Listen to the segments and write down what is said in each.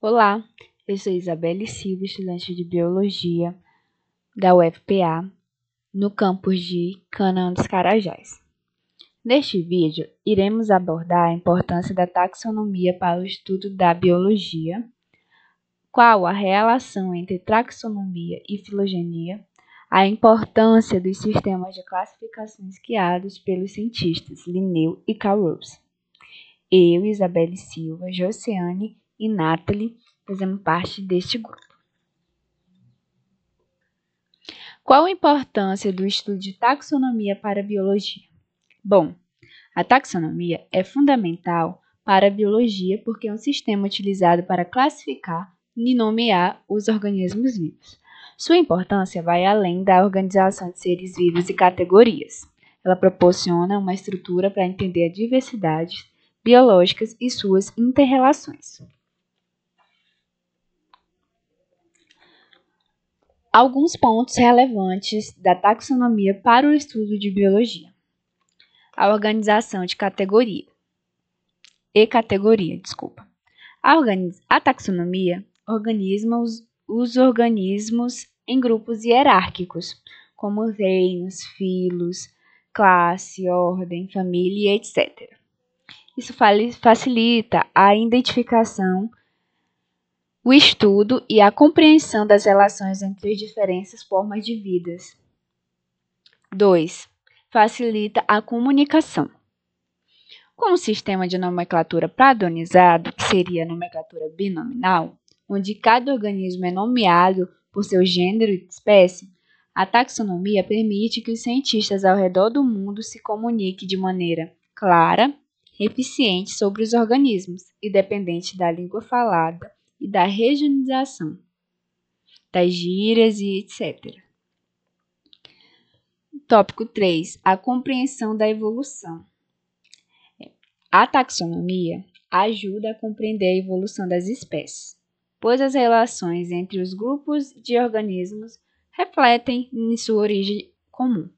Olá, eu sou Isabelle Silva, estudante de Biologia da UFPA, no campus de Canaã dos Carajás. Neste vídeo, iremos abordar a importância da taxonomia para o estudo da biologia, qual a relação entre taxonomia e filogenia, a importância dos sistemas de classificações criados pelos cientistas Linneu e Carl Rose. Eu, Isabelle Silva, Josiane e Nathalie fazemos parte deste grupo. Qual a importância do estudo de taxonomia para a biologia? Bom, a taxonomia é fundamental para a biologia porque é um sistema utilizado para classificar e nomear os organismos vivos. Sua importância vai além da organização de seres vivos e categorias. Ela proporciona uma estrutura para entender a diversidade biológicas e suas interrelações. Alguns pontos relevantes da taxonomia para o estudo de biologia. A organização de categoria. A taxonomia organiza os organismos em grupos hierárquicos, como reinos, filos, classe, ordem, família, etc. Isso facilita a identificação, o estudo e a compreensão das relações entre as diferentes formas de vidas. 2. Facilita a comunicação. Com um sistema de nomenclatura padronizado, que seria a nomenclatura binominal, onde cada organismo é nomeado por seu gênero e espécie, a taxonomia permite que os cientistas ao redor do mundo se comuniquem de maneira clara e eficiente sobre os organismos, independente da língua falada e da regionalização, das gírias e etc. Tópico 3. A compreensão da evolução. A taxonomia ajuda a compreender a evolução das espécies, pois as relações entre os grupos de organismos refletem em sua origem comum.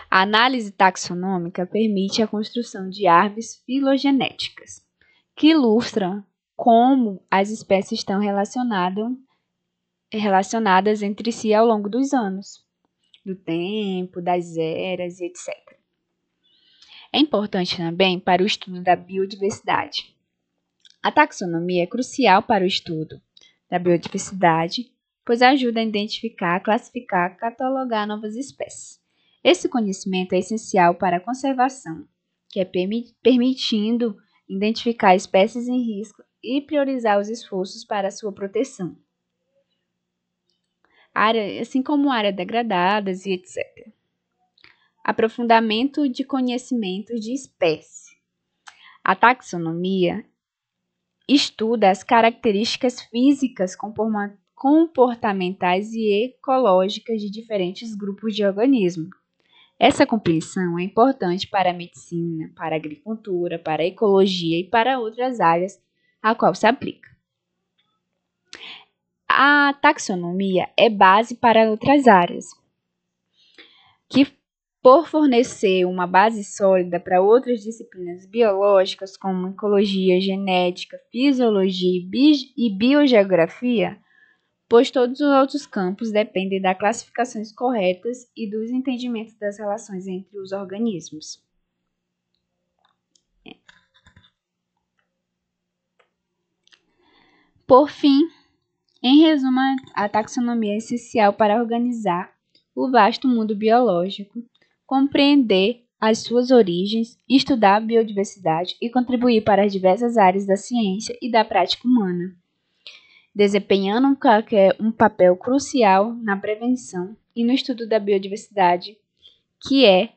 A análise taxonômica permite a construção de árvores filogenéticas, que ilustram como as espécies estão relacionadas entre si ao longo dos anos, do tempo, das eras, etc. É importante também para o estudo da biodiversidade. A taxonomia é crucial para o estudo da biodiversidade, pois ajuda a identificar, classificar, catalogar novas espécies. Esse conhecimento é essencial para a conservação, que é permitindo identificar espécies em risco e priorizar os esforços para a sua proteção, assim como áreas degradadas e etc. Aprofundamento de conhecimentos de espécie. A taxonomia estuda as características físicas, comportamentais e ecológicas de diferentes grupos de organismos. Essa compreensão é importante para a medicina, para a agricultura, para a ecologia e para outras áreas a qual se aplica. A taxonomia é base para outras áreas, que por fornecer uma base sólida para outras disciplinas biológicas, como ecologia, genética, fisiologia e biogeografia, pois todos os outros campos dependem das classificações corretas e dos entendimentos das relações entre os organismos. Por fim, em resumo, a taxonomia é essencial para organizar o vasto mundo biológico, compreender as suas origens, estudar a biodiversidade e contribuir para as diversas áreas da ciência e da prática humana, desempenhando um papel crucial na prevenção e no estudo da biodiversidade, que é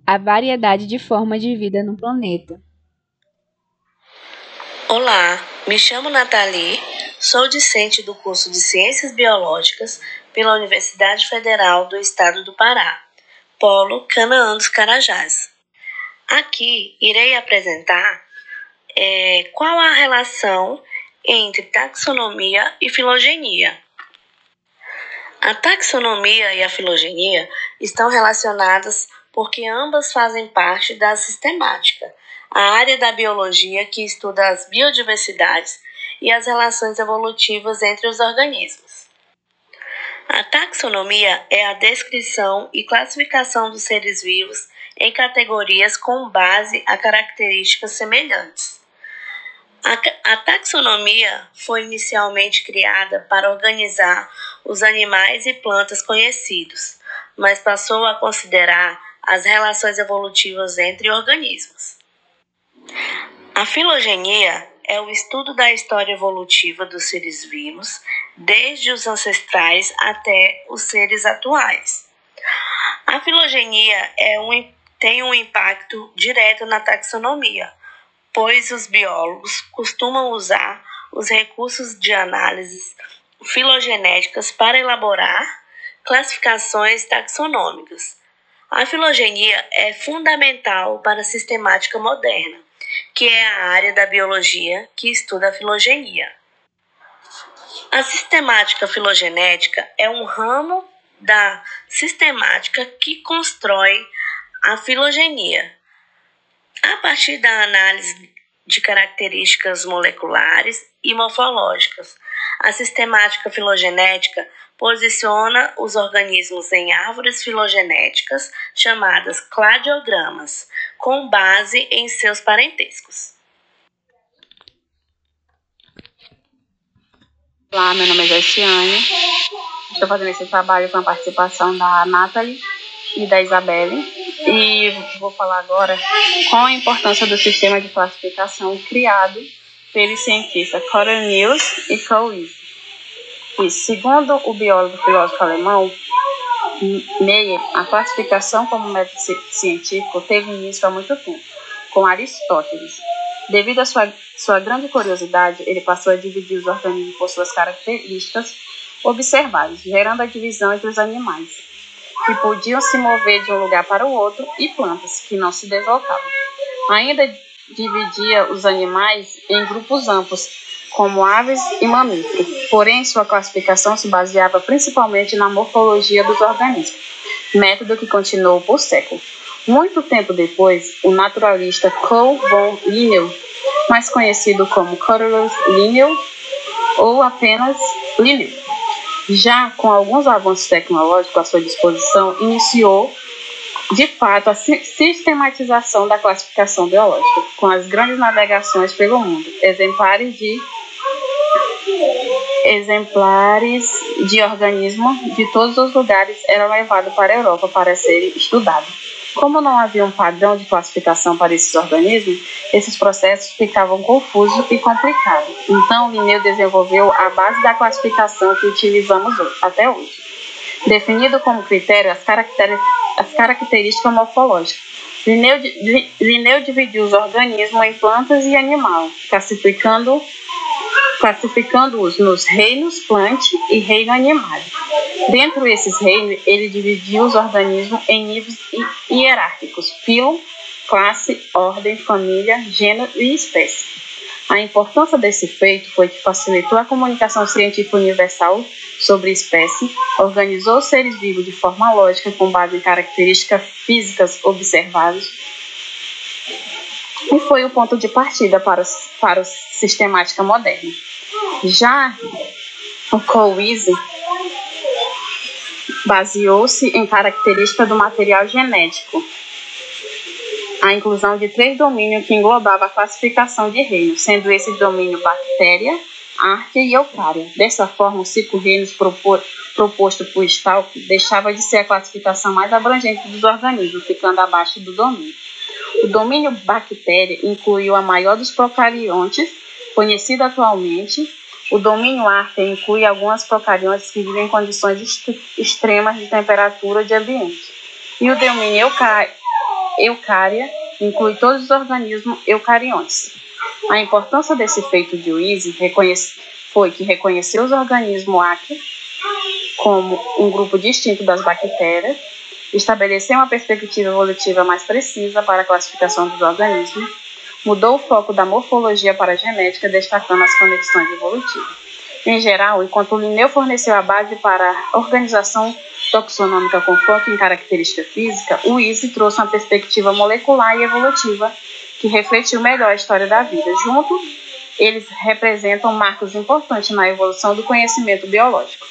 a variedade de formas de vida no planeta. Olá, me chamo Nathalie, sou discente do curso de Ciências Biológicas pela Universidade Federal do Estado do Pará, Polo Canaã dos Carajás. Aqui irei apresentar qual a relação entre taxonomia e filogenia. A taxonomia e a filogenia estão relacionadas porque ambas fazem parte da sistemática, a área da biologia que estuda as biodiversidades e as relações evolutivas entre os organismos. A taxonomia é a descrição e classificação dos seres vivos em categorias com base a características semelhantes. A taxonomia foi inicialmente criada para organizar os animais e plantas conhecidos, mas passou a considerar as relações evolutivas entre organismos. A filogenia é o estudo da história evolutiva dos seres vivos, desde os ancestrais até os seres atuais. A filogenia tem um impacto direto na taxonomia, pois os biólogos costumam usar os recursos de análise filogenéticas para elaborar classificações taxonômicas. A filogenia é fundamental para a sistemática moderna, que é a área da biologia que estuda a filogenia. A sistemática filogenética é um ramo da sistemática que constrói a filogenia. A partir da análise de características moleculares e morfológicas, a sistemática filogenética posiciona os organismos em árvores filogenéticas chamadas cladiogramas, com base em seus parentescos. Olá, meu nome é Jessiane. Estou fazendo esse trabalho com a participação da Nathalie e da Isabelle. E vou falar agora qual a importância do sistema de classificação criado pelos cientistas Cornelius e Coase. E segundo o biólogo e filósofo alemão Meyer, a classificação como método científico teve início há muito tempo, com Aristóteles. Devido à sua grande curiosidade, ele passou a dividir os organismos por suas características observáveis, gerando a divisão entre os animais, que podiam se mover de um lugar para o outro, e plantas, que não se deslocavam. Ainda dividia os animais em grupos amplos, como aves e mamíferos, porém sua classificação se baseava principalmente na morfologia dos organismos, método que continuou por séculos. Muito tempo depois, o naturalista Carl von Linné, mais conhecido como Cornelius Linné ou apenas Linné, já com alguns avanços tecnológicos à sua disposição, iniciou de fato a sistematização da classificação biológica, com as grandes navegações pelo mundo. Exemplares de organismos de todos os lugares eram levados para a Europa para serem estudados. Como não havia um padrão de classificação para esses organismos, esses processos ficavam confusos e complicados. Então, Linné desenvolveu a base da classificação que utilizamos até hoje, definido como critério as características morfológicas. Linné dividiu os organismos em plantas e animal, classificando-os nos reinos plant e reino animal. Dentro desses reinos, ele dividiu os organismos em níveis hierárquicos: filo, classe, ordem, família, gênero e espécie. A importância desse feito foi que facilitou a comunicação científica universal sobre espécie, organizou os seres vivos de forma lógica com base em características físicas observáveis e foi o ponto de partida para a sistemática moderna. Já o Coase baseou-se em características do material genético, a inclusão de 3 domínios que englobava a classificação de reinos, sendo esses domínios bactéria, árquea e eucária. Dessa forma, os 5 reinos proposto por Stalk deixava de ser a classificação mais abrangente dos organismos, ficando abaixo do domínio. O domínio bactéria incluiu a maior dos procariontes, conhecido atualmente. O domínio árquea inclui algumas procariontes que vivem em condições extremas de temperatura de ambiente. E o domínio eucária inclui todos os organismos eucariontes. A importância desse feito de Wiese foi que reconheceu os organismos áqueos como um grupo distinto das bactérias, estabeleceu uma perspectiva evolutiva mais precisa para a classificação dos organismos, mudou o foco da morfologia para a genética, destacando as conexões evolutivas. Em geral, enquanto Linné forneceu a base para a organização taxonômica com foco em característica física, o Wiese trouxe uma perspectiva molecular e evolutiva que refletiu melhor a história da vida. Junto, eles representam marcos importantes na evolução do conhecimento biológico.